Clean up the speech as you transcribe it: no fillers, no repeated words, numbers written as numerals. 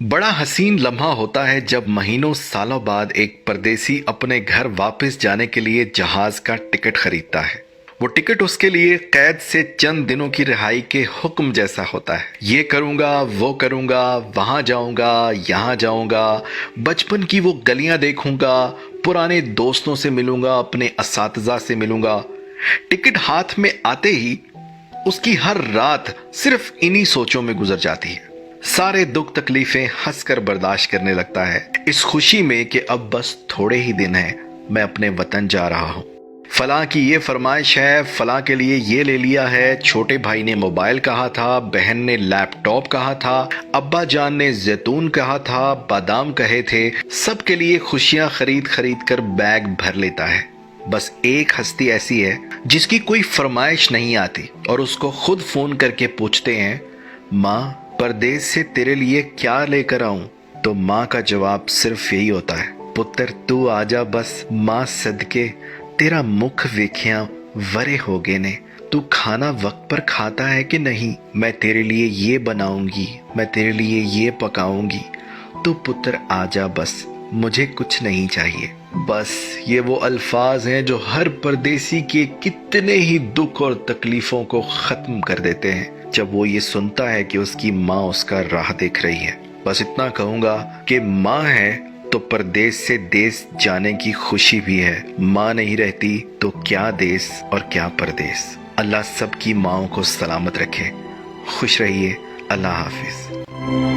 बड़ा हसीन लम्हा होता है जब महीनों सालों बाद एक परदेसी अपने घर वापस जाने के लिए जहाज का टिकट खरीदता है। वो टिकट उसके लिए कैद से चंद दिनों की रिहाई के हुक्म जैसा होता है। ये करूंगा, वो करूंगा, वहां जाऊंगा, यहाँ जाऊंगा, बचपन की वो गलियां देखूंगा, पुराने दोस्तों से मिलूंगा, अपने असातिज़ा से मिलूंगा। टिकट हाथ में आते ही उसकी हर रात सिर्फ इन्हीं सोचों में गुजर जाती है। सारे दुख तकलीफें हंसकर बर्दाश्त करने लगता है, इस खुशी में कि अब बस थोड़े ही दिन हैं, मैं अपने वतन जा रहा हूँ। फलां की ये फरमाइश है, फलां के लिए ये ले लिया है, छोटे भाई ने मोबाइल कहा था, बहन ने लैपटॉप कहा था, अब्बा जान ने जैतून कहा था, बादाम कहे थे। सबके लिए खुशियां खरीद खरीद कर बैग भर लेता है। बस एक हस्ती ऐसी है जिसकी कोई फरमाइश नहीं आती और उसको खुद फोन करके पूछते हैं, माँ परदेश से तेरे लिए क्या लेकर आऊं? तो माँ का जवाब सिर्फ यही होता है, पुत्र तू आजा बस, माँ सदके तेरा मुख वेखिया वरे हो गए ने। तू खाना वक्त पर खाता है कि नहीं? मैं तेरे लिए ये बनाऊंगी, मैं तेरे लिए ये पकाऊंगी। तो पुत्र आजा बस, मुझे कुछ नहीं चाहिए। बस ये वो अल्फाज हैं जो हर परदेसी के कितने ही दुख और तकलीफों को खत्म कर देते हैं जब वो ये सुनता है कि उसकी माँ उसका राह देख रही है। बस इतना कहूंगा कि माँ है तो परदेश से देश जाने की खुशी भी है। माँ नहीं रहती तो क्या देश और क्या परदेश। अल्लाह सबकी माँओं को सलामत रखे। खुश रहिए। अल्लाह हाफिज।